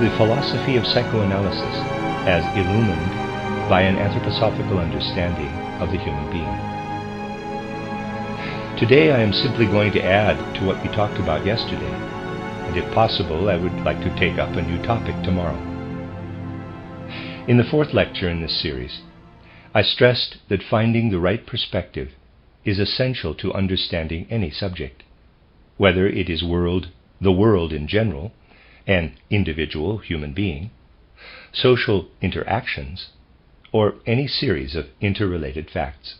the philosophy of psychoanalysis as illumined by an anthroposophical understanding of the human being. Today I am simply going to add to what we talked about yesterday, and if possible I would like to take up a new topic tomorrow. In the fourth lecture in this series, I stressed that finding the right perspective is essential to understanding any subject, whether it is the world in general, an individual human being, social interactions, or any series of interrelated facts.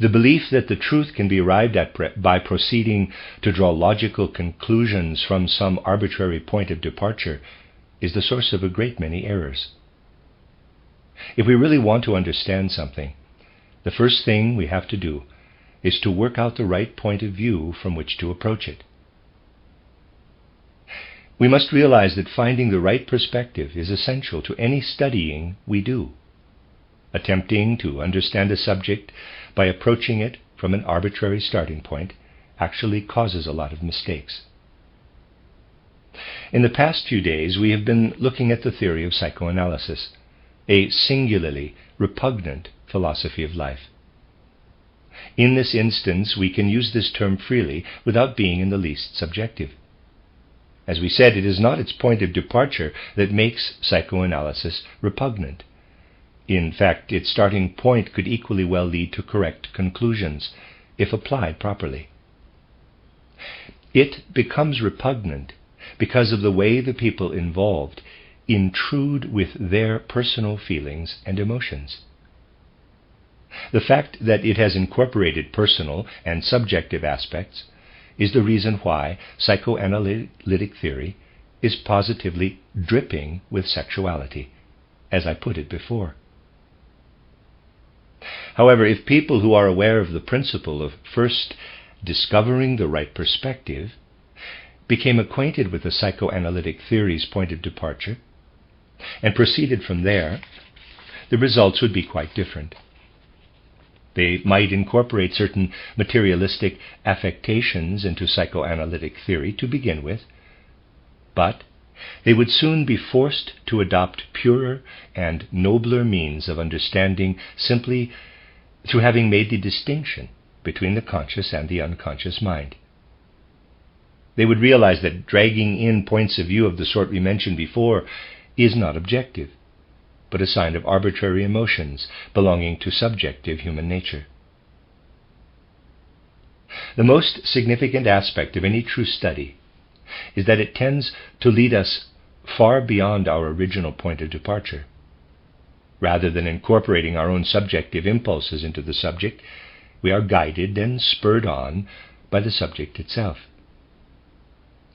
The belief that the truth can be arrived at by proceeding to draw logical conclusions from some arbitrary point of departure is the source of a great many errors. If we really want to understand something, the first thing we have to do is to work out the right point of view from which to approach it. We must realize that finding the right perspective is essential to any studying we do. Attempting to understand a subject by approaching it from an arbitrary starting point actually causes a lot of mistakes. In the past few days, we have been looking at the theory of psychoanalysis, a singularly repugnant philosophy of life. In this instance, we can use this term freely without being in the least subjective. As we said, it is not its point of departure that makes psychoanalysis repugnant. In fact, its starting point could equally well lead to correct conclusions, if applied properly. It becomes repugnant because of the way the people involved intrude with their personal feelings and emotions. The fact that it has incorporated personal and subjective aspects is the reason why psychoanalytic theory is positively dripping with sexuality, as I put it before. However, if people who are aware of the principle of first discovering the right perspective became acquainted with the psychoanalytic theory's point of departure and proceeded from there, the results would be quite different. They might incorporate certain materialistic affectations into psychoanalytic theory to begin with, but they would soon be forced to adopt purer and nobler means of understanding simply through having made the distinction between the conscious and the unconscious mind. They would realize that dragging in points of view of the sort we mentioned before is not objective, but a sign of arbitrary emotions belonging to subjective human nature. The most significant aspect of any true study is that it tends to lead us far beyond our original point of departure. Rather than incorporating our own subjective impulses into the subject, we are guided and spurred on by the subject itself.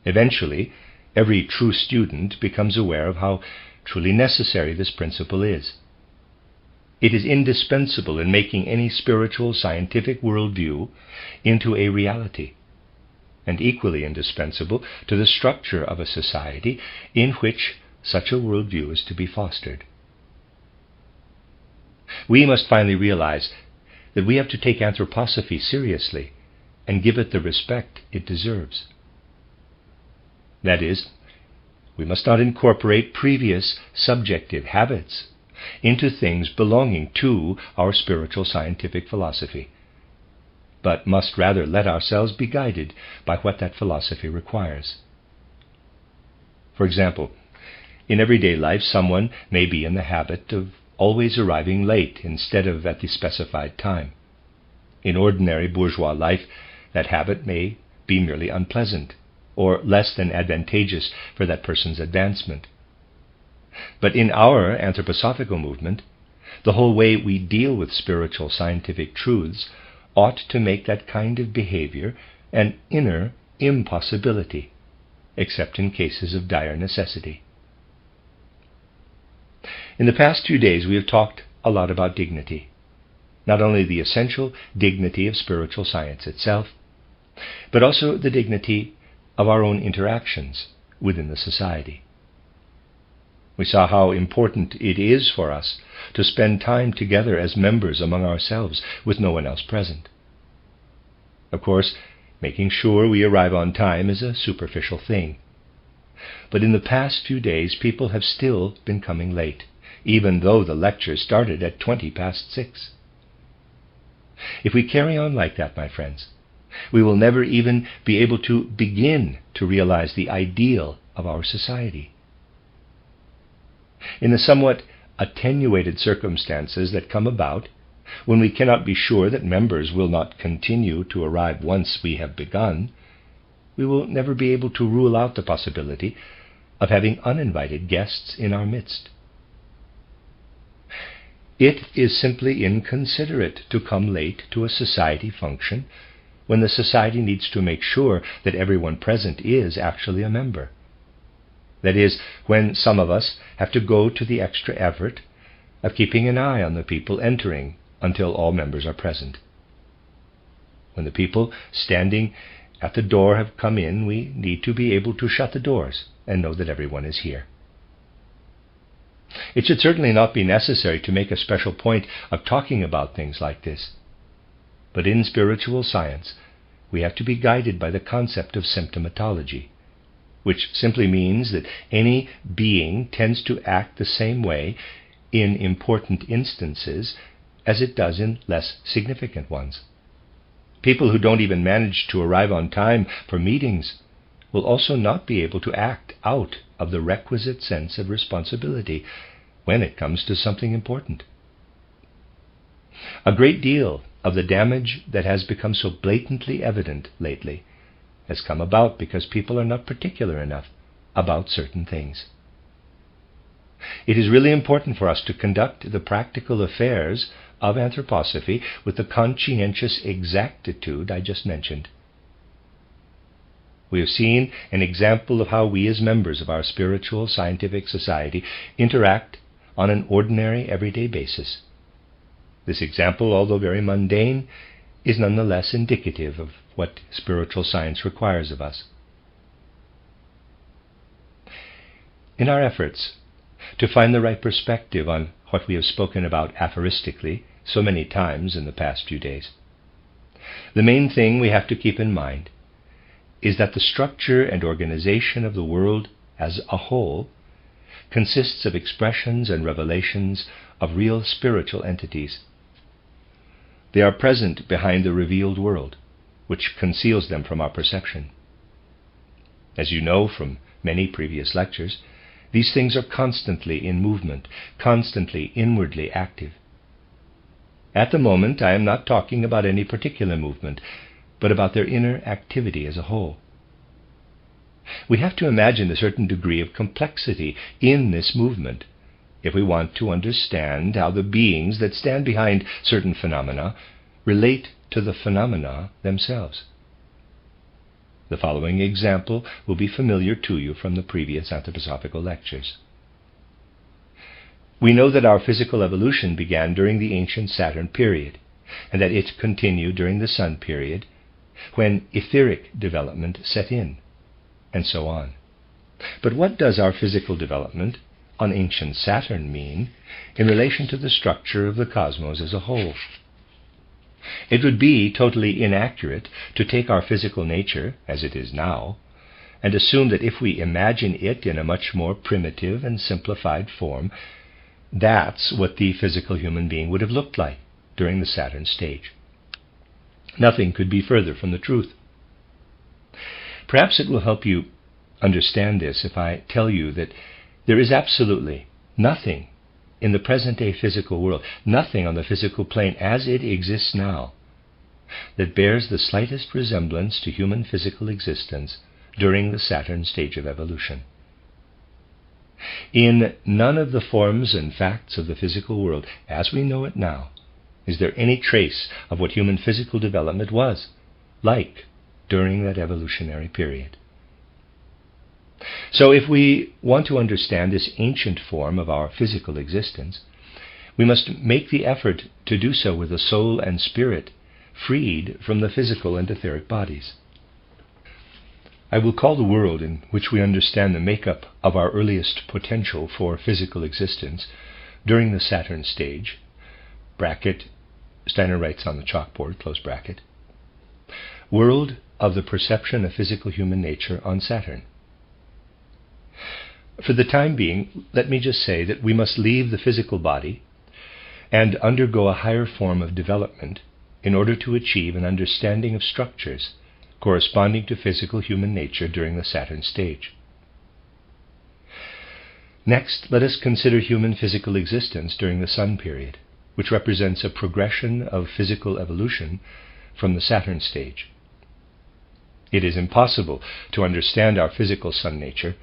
Eventually, every true student becomes aware of how truly necessary this principle is. It is indispensable in making any spiritual scientific worldview into a reality, and equally indispensable to the structure of a society in which such a worldview is to be fostered. We must finally realize that we have to take anthroposophy seriously and give it the respect it deserves. That is, we must not incorporate previous subjective habits into things belonging to our spiritual scientific philosophy, but must rather let ourselves be guided by what that philosophy requires. For example, in everyday life, someone may be in the habit of always arriving late instead of at the specified time. In ordinary bourgeois life, that habit may be merely unpleasant, or less than advantageous for that person's advancement. But in our anthroposophical movement, the whole way we deal with spiritual scientific truths ought to make that kind of behavior an inner impossibility, except in cases of dire necessity. In the past 2 days, we have talked a lot about dignity, not only the essential dignity of spiritual science itself, but also the dignity of our own interactions within the society. We saw how important it is for us to spend time together as members among ourselves with no one else present. Of course, making sure we arrive on time is a superficial thing. but in the past few days people have still been coming late, even though the lecture started at 6:20. If we carry on like that, my friends, we will never even be able to begin to realize the ideal of our society. In the somewhat attenuated circumstances that come about, when we cannot be sure that members will not continue to arrive once we have begun, we will never be able to rule out the possibility of having uninvited guests in our midst. It is simply inconsiderate to come late to a society function when the society needs to make sure that everyone present is actually a member. That is, when some of us have to go to the extra effort of keeping an eye on the people entering until all members are present. When the people standing at the door have come in, we need to be able to shut the doors and know that everyone is here. It should certainly not be necessary to make a special point of talking about things like this. But in spiritual science, we have to be guided by the concept of symptomatology, which simply means that any being tends to act the same way in important instances as it does in less significant ones. People who don't even manage to arrive on time for meetings will also not be able to act out of the requisite sense of responsibility when it comes to something important. A great deal of the damage that has become so blatantly evident lately has come about because people are not particular enough about certain things. It is really important for us to conduct the practical affairs of anthroposophy with the conscientious exactitude I just mentioned. We have seen an example of how we as members of our spiritual scientific society interact on an ordinary everyday basis. This example, although very mundane, is nonetheless indicative of what spiritual science requires of us. In our efforts to find the right perspective on what we have spoken about aphoristically so many times in the past few days, the main thing we have to keep in mind is that the structure and organization of the world as a whole consists of expressions and revelations of real spiritual entities. They are present behind the revealed world, which conceals them from our perception. As you know from many previous lectures, these things are constantly in movement, constantly inwardly active. At the moment, I am not talking about any particular movement, but about their inner activity as a whole. We have to imagine a certain degree of complexity in this movement if we want to understand how the beings that stand behind certain phenomena relate to the phenomena themselves. The following example will be familiar to you from the previous anthroposophical lectures. We know that our physical evolution began during the ancient Saturn period, and that it continued during the Sun period, when etheric development set in, and so on. But what does our physical development on ancient Saturn mean in relation to the structure of the cosmos as a whole? It would be totally inaccurate to take our physical nature, as it is now, and assume that if we imagine it in a much more primitive and simplified form, that's what the physical human being would have looked like during the Saturn stage. Nothing could be further from the truth. Perhaps it will help you understand this if I tell you that there is absolutely nothing in the present-day physical world, nothing on the physical plane as it exists now, that bears the slightest resemblance to human physical existence during the Saturn stage of evolution. In none of the forms and facts of the physical world, as we know it now, is there any trace of what human physical development was like during that evolutionary period. So if we want to understand this ancient form of our physical existence, we must make the effort to do so with a soul and spirit freed from the physical and etheric bodies. I will call the world in which we understand the makeup of our earliest potential for physical existence during the Saturn stage, bracket, Steiner writes on the chalkboard, close bracket, world of the perception of physical human nature on Saturn. For the time being, let me just say that we must leave the physical body and undergo a higher form of development in order to achieve an understanding of structures corresponding to physical human nature during the Saturn stage. Next, let us consider human physical existence during the Sun period, which represents a progression of physical evolution from the Saturn stage. It is impossible to understand our physical Sun nature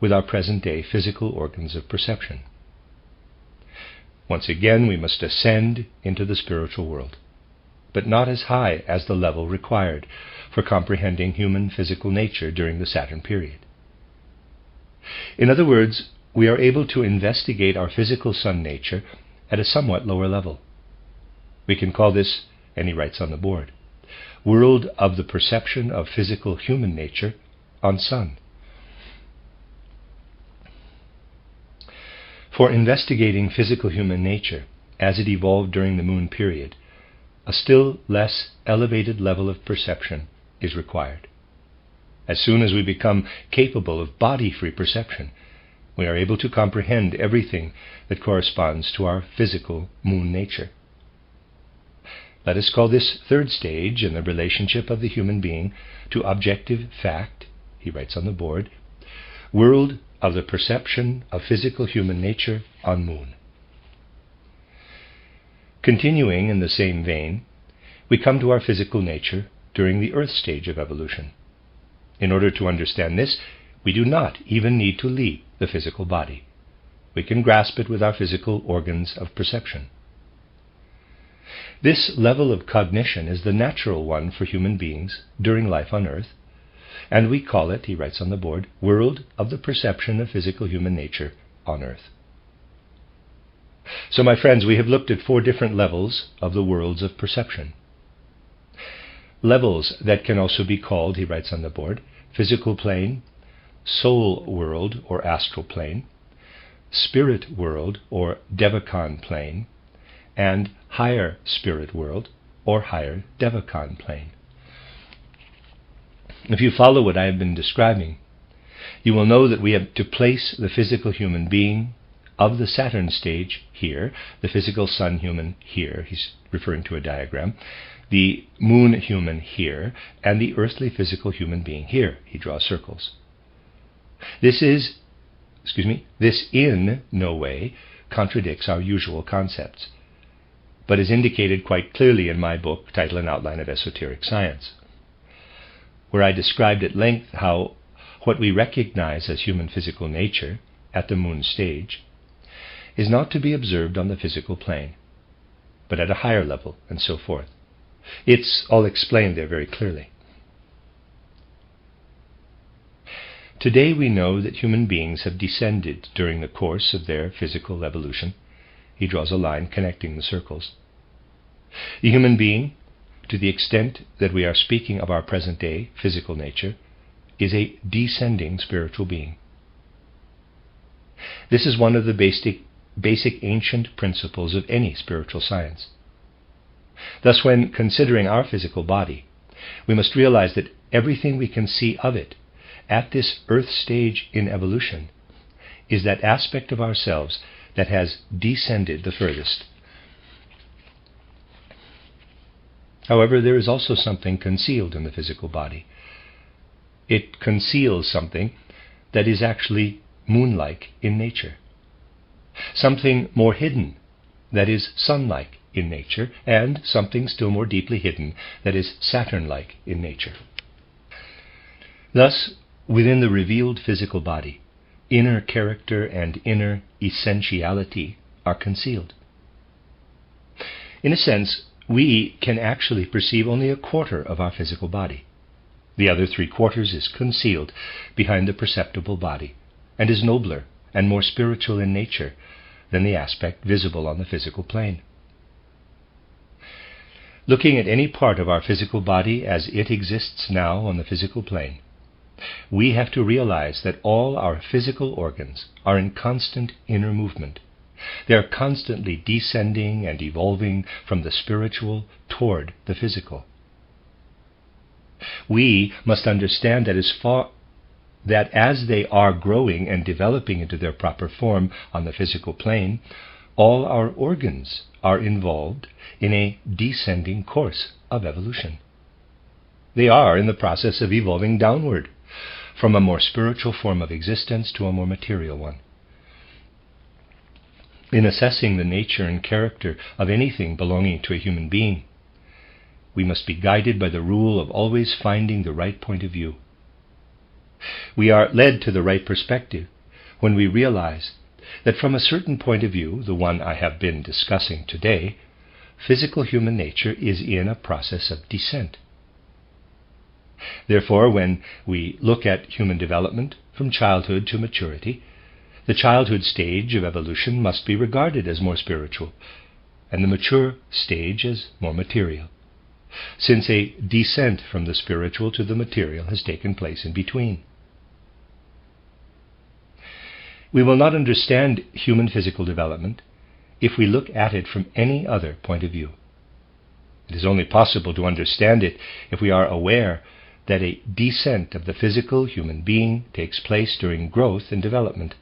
with our present-day physical organs of perception. Once again, we must ascend into the spiritual world, but not as high as the level required for comprehending human physical nature during the Saturn period. In other words, we are able to investigate our physical Sun nature at a somewhat lower level. We can call this, and he writes on the board, world of the perception of physical human nature on Sun. For investigating physical human nature as it evolved during the Moon period, a still less elevated level of perception is required. As soon as we become capable of body-free perception, we are able to comprehend everything that corresponds to our physical Moon nature. Let us call this third stage in the relationship of the human being to objective fact, he writes on the board, world of the perception of physical human nature on Moon. Continuing in the same vein, we come to our physical nature during the Earth stage of evolution. In order to understand this, we do not even need to leave the physical body. We can grasp it with our physical organs of perception. This level of cognition is the natural one for human beings during life on Earth, and we call it, he writes on the board, world of the perception of physical human nature on Earth. So, my friends, we have looked at 4 different levels of the worlds of perception. Levels that can also be called, he writes on the board, physical plane, soul world or astral plane, spirit world or devachan plane, and higher spirit world or higher devachan plane. If you follow what I have been describing, you will know that we have to place the physical human being of the Saturn stage here, the physical Sun human here, he's referring to a diagram, the Moon human here, and the earthly physical human being here, he draws circles. This in no way contradicts our usual concepts, but is indicated quite clearly in my book, Title and Outline of Esoteric Science, where I described at length how what we recognize as human physical nature at the Moon stage is not to be observed on the physical plane, but at a higher level, and so forth. It's all explained there very clearly. Today we know that human beings have descended during the course of their physical evolution. He draws a line connecting the circles. The human being, to the extent that we are speaking of our present-day physical nature, is a descending spiritual being. This is one of the basic ancient principles of any spiritual science. Thus, when considering our physical body, we must realize that everything we can see of it at this Earth stage in evolution is that aspect of ourselves that has descended the furthest. However, there is also something concealed in the physical body. It conceals something that is actually moon-like in nature, something more hidden that is sun-like in nature, and something still more deeply hidden that is Saturn-like in nature. Thus, within the revealed physical body, inner character and inner essentiality are concealed. In a sense, we can actually perceive only a quarter of our physical body. The other 3/4 is concealed behind the perceptible body, and is nobler and more spiritual in nature than the aspect visible on the physical plane. Looking at any part of our physical body as it exists now on the physical plane, we have to realize that all our physical organs are in constant inner movement. They are constantly descending and evolving from the spiritual toward the physical. We must understand that as far that as they are growing and developing into their proper form on the physical plane, all our organs are involved in a descending course of evolution. They are in the process of evolving downward from a more spiritual form of existence to a more material one. In assessing the nature and character of anything belonging to a human being, we must be guided by the rule of always finding the right point of view. We are led to the right perspective when we realize that from a certain point of view, the one I have been discussing today, physical human nature is in a process of descent. Therefore, when we look at human development from childhood to maturity, the childhood stage of evolution must be regarded as more spiritual, and the mature stage as more material, since a descent from the spiritual to the material has taken place in between. We will not understand human physical development if we look at it from any other point of view. It is only possible to understand it if we are aware that a descent of the physical human being takes place during growth and development,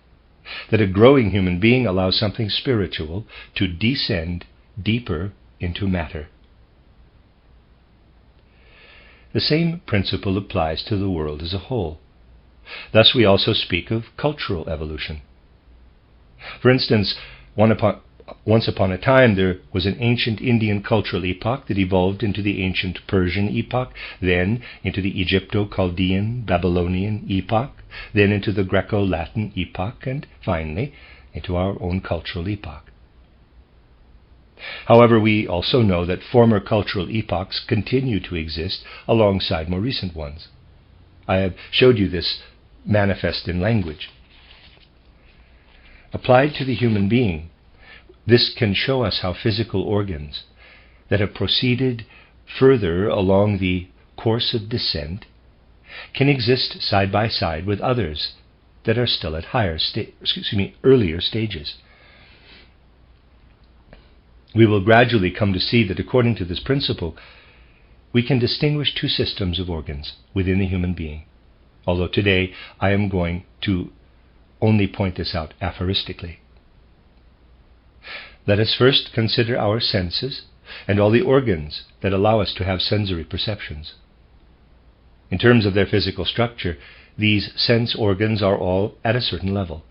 that a growing human being allows something spiritual to descend deeper into matter. The same principle applies to the world as a whole. Thus we also speak of cultural evolution. For instance, once upon a time there was an ancient Indian cultural epoch that evolved into the ancient Persian epoch, then into the Egypto-Chaldean Babylonian epoch, then into the Greco-Latin epoch, and finally into our own cultural epoch. However, we also know that former cultural epochs continue to exist alongside more recent ones. I have showed you this manifest in language. Applied to the human being, this can show us how physical organs that have proceeded further along the course of descent can exist side by side with others that are still at earlier stages. We will gradually come to see that according to this principle, we can distinguish two systems of organs within the human being, although today I am going to only point this out aphoristically. Let us first consider our senses and all the organs that allow us to have sensory perceptions. In terms of their physical structure, these sense organs are all at a certain level.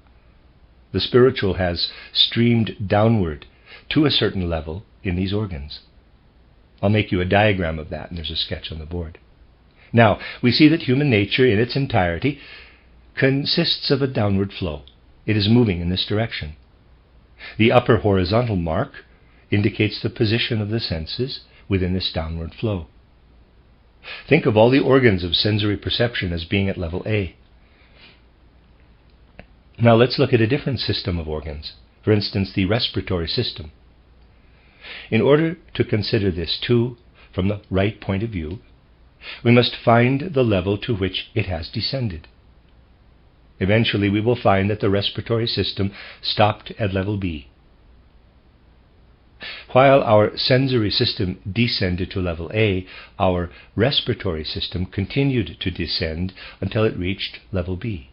The spiritual has streamed downward to a certain level in these organs. I'll make you a diagram of that, and there's a sketch on the board. Now, we see that human nature in its entirety consists of a downward flow. It is moving in this direction. The upper horizontal mark indicates the position of the senses within this downward flow. Think of all the organs of sensory perception as being at level A. Now let's look at a different system of organs, for instance, the respiratory system. In order to consider this too from the right point of view, we must find the level to which it has descended. Eventually we will find that the respiratory system stopped at level B. While our sensory system descended to level A, our respiratory system continued to descend until it reached level B.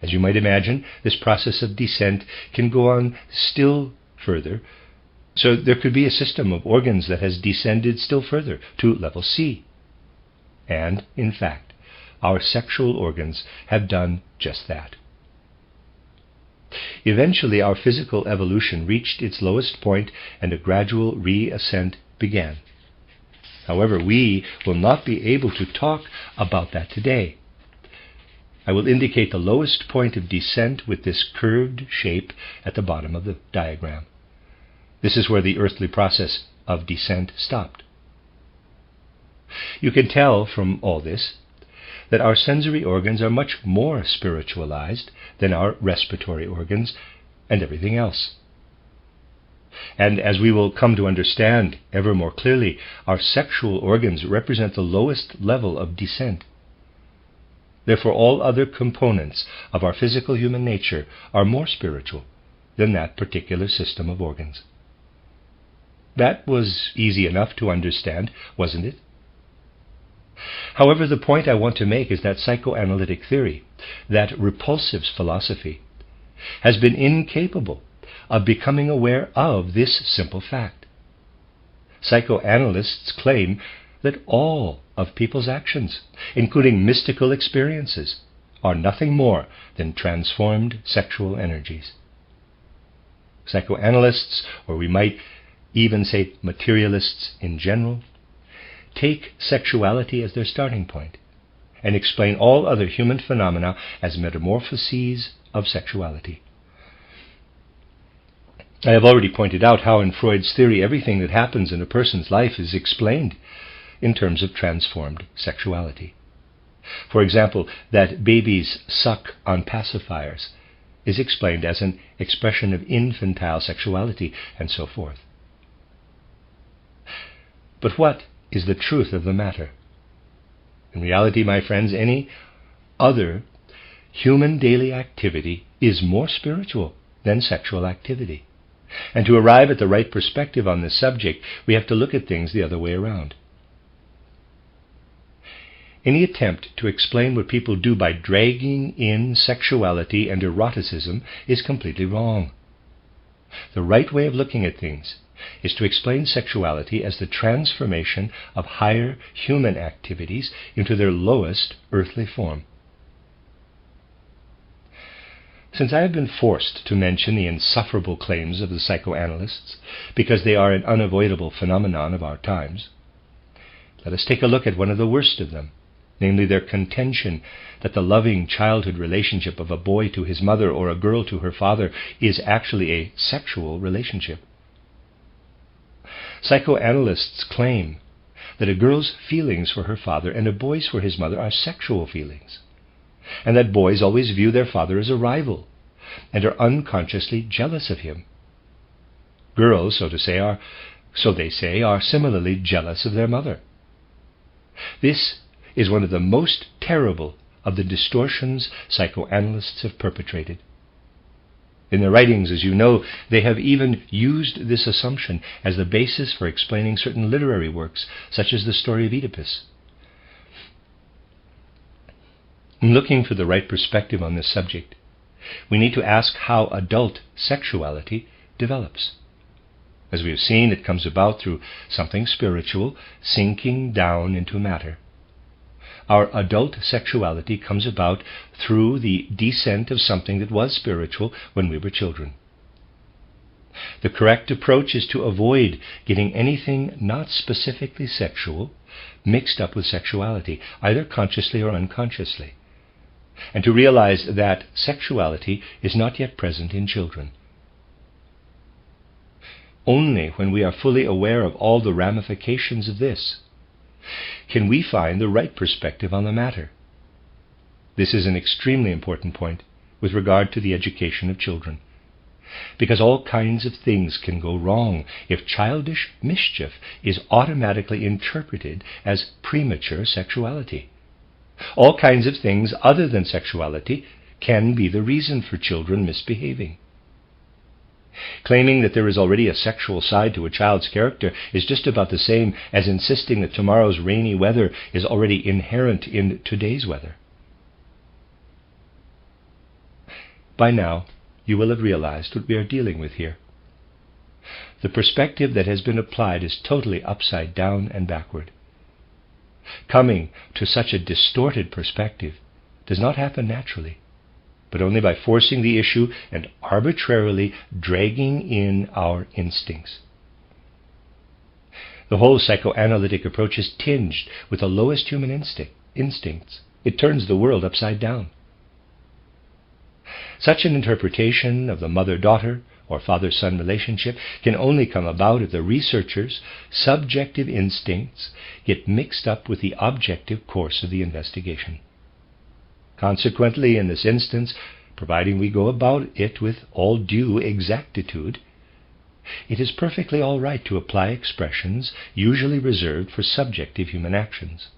As you might imagine, this process of descent can go on still further, so there could be a system of organs that has descended still further to level C. And, in fact, our sexual organs have done just that. Eventually, our physical evolution reached its lowest point and a gradual reascent began. However, we will not be able to talk about that today. I will indicate the lowest point of descent with this curved shape at the bottom of the diagram. This is where the earthly process of descent stopped. You can tell from all this that our sensory organs are much more spiritualized than our respiratory organs and everything else. And as we will come to understand ever more clearly, our sexual organs represent the lowest level of descent. Therefore, all other components of our physical human nature are more spiritual than that particular system of organs. That was easy enough to understand, wasn't it? However, the point I want to make is that psychoanalytic theory, that repulsive philosophy, has been incapable of becoming aware of this simple fact. Psychoanalysts claim that all of people's actions, including mystical experiences, are nothing more than transformed sexual energies. Psychoanalysts, or we might even say materialists in general, take sexuality as their starting point and explain all other human phenomena as metamorphoses of sexuality. I have already pointed out how in Freud's theory everything that happens in a person's life is explained in terms of transformed sexuality. For example, that babies suck on pacifiers is explained as an expression of infantile sexuality, and so forth. But what is the truth of the matter? In reality, my friends, any other human daily activity is more spiritual than sexual activity. And to arrive at the right perspective on this subject, we have to look at things the other way around. Any attempt to explain what people do by dragging in sexuality and eroticism is completely wrong. The right way of looking at things is to explain sexuality as the transformation of higher human activities into their lowest earthly form. Since I have been forced to mention the insufferable claims of the psychoanalysts because they are an unavoidable phenomenon of our times, let us take a look at one of the worst of them, namely their contention that the loving childhood relationship of a boy to his mother or a girl to her father is actually a sexual relationship. Psychoanalysts claim that a girl's feelings for her father and a boy's for his mother are sexual feelings, and that boys always view their father as a rival and are unconsciously jealous of him. Girls, so they say, are similarly jealous of their mother. This is one of the most terrible of the distortions psychoanalysts have perpetrated. In their writings, as you know, they have even used this assumption as the basis for explaining certain literary works, such as the story of Oedipus. In looking for the right perspective on this subject, we need to ask how adult sexuality develops. As we have seen, it comes about through something spiritual sinking down into matter. Our adult sexuality comes about through the descent of something that was spiritual when we were children. The correct approach is to avoid getting anything not specifically sexual mixed up with sexuality, either consciously or unconsciously, and to realize that sexuality is not yet present in children. Only when we are fully aware of all the ramifications of this can we find the right perspective on the matter. This is an extremely important point with regard to the education of children, because all kinds of things can go wrong if childish mischief is automatically interpreted as premature sexuality. All kinds of things other than sexuality can be the reason for children misbehaving. Claiming that there is already a sexual side to a child's character is just about the same as insisting that tomorrow's rainy weather is already inherent in today's weather. By now, you will have realized what we are dealing with here. The perspective that has been applied is totally upside down and backward. Coming to such a distorted perspective does not happen naturally, but only by forcing the issue and arbitrarily dragging in our instincts. The whole psychoanalytic approach is tinged with the lowest human instincts. It turns the world upside down. Such an interpretation of the mother-daughter or father-son relationship can only come about if the researcher's subjective instincts get mixed up with the objective course of the investigation. Consequently, in this instance, providing we go about it with all due exactitude, it is perfectly all right to apply expressions usually reserved for subjective human actions.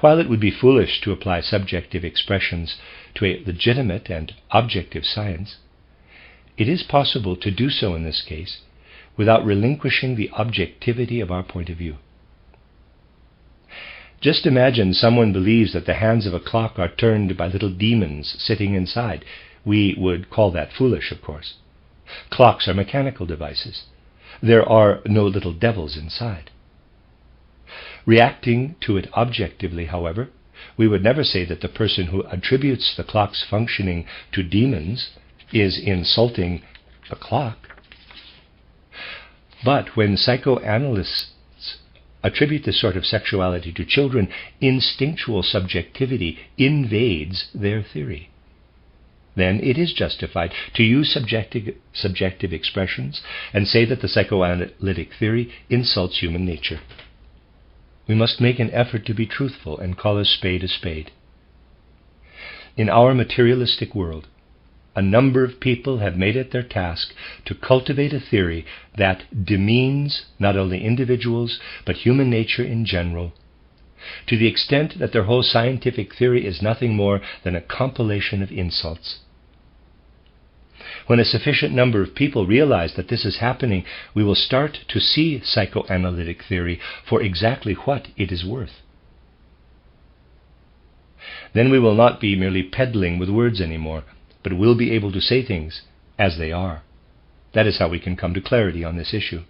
While it would be foolish to apply subjective expressions to a legitimate and objective science, it is possible to do so in this case without relinquishing the objectivity of our point of view. Just imagine someone believes that the hands of a clock are turned by little demons sitting inside. We would call that foolish, of course. Clocks are mechanical devices. There are no little devils inside. Reacting to it objectively, however, we would never say that the person who attributes the clock's functioning to demons is insulting the clock. But when psychoanalysts attribute this sort of sexuality to children, instinctual subjectivity invades their theory. Then it is justified to use subjective expressions and say that the psychoanalytic theory insults human nature. We must make an effort to be truthful and call a spade a spade. In our materialistic world, a number of people have made it their task to cultivate a theory that demeans not only individuals but human nature in general, to the extent that their whole scientific theory is nothing more than a compilation of insults. When a sufficient number of people realize that this is happening, we will start to see psychoanalytic theory for exactly what it is worth. Then we will not be merely peddling with words anymore, but will be able to say things as they are. That is how we can come to clarity on this issue.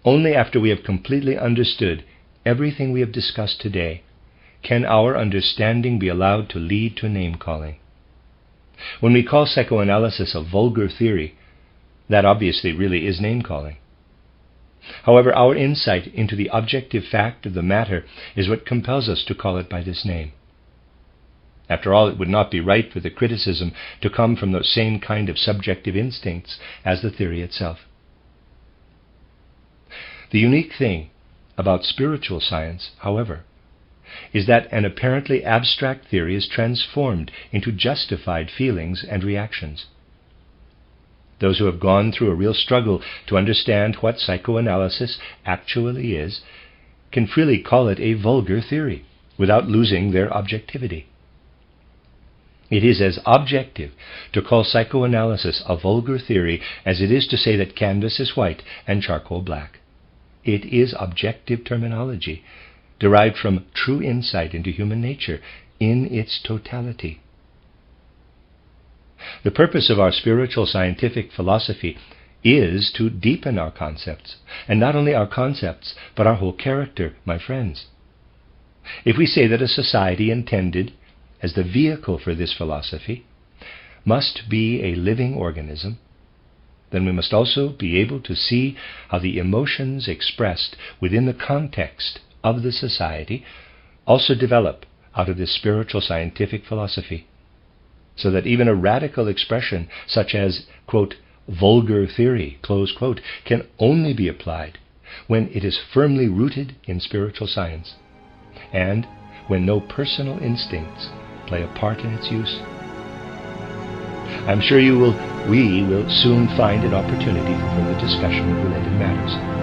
Only after we have completely understood everything we have discussed today can our understanding be allowed to lead to name-calling. When we call psychoanalysis a vulgar theory, that obviously really is name-calling. However, our insight into the objective fact of the matter is what compels us to call it by this name. After all, it would not be right for the criticism to come from the same kind of subjective instincts as the theory itself. The unique thing about spiritual science, however, is that an apparently abstract theory is transformed into justified feelings and reactions. Those who have gone through a real struggle to understand what psychoanalysis actually is can freely call it a vulgar theory without losing their objectivity. It is as objective to call psychoanalysis a vulgar theory as it is to say that canvas is white and charcoal black. It is objective terminology, derived from true insight into human nature in its totality. The purpose of our spiritual scientific philosophy is to deepen our concepts, and not only our concepts, but our whole character, my friends. If we say that a society intended as the vehicle for this philosophy must be a living organism, then we must also be able to see how the emotions expressed within the context of the society also develop out of this spiritual scientific philosophy, so that even a radical expression such as, quote, vulgar theory, close quote, can only be applied when it is firmly rooted in spiritual science, and when no personal instincts play a part in its use. I'm sure we will soon find an opportunity for further discussion of related matters.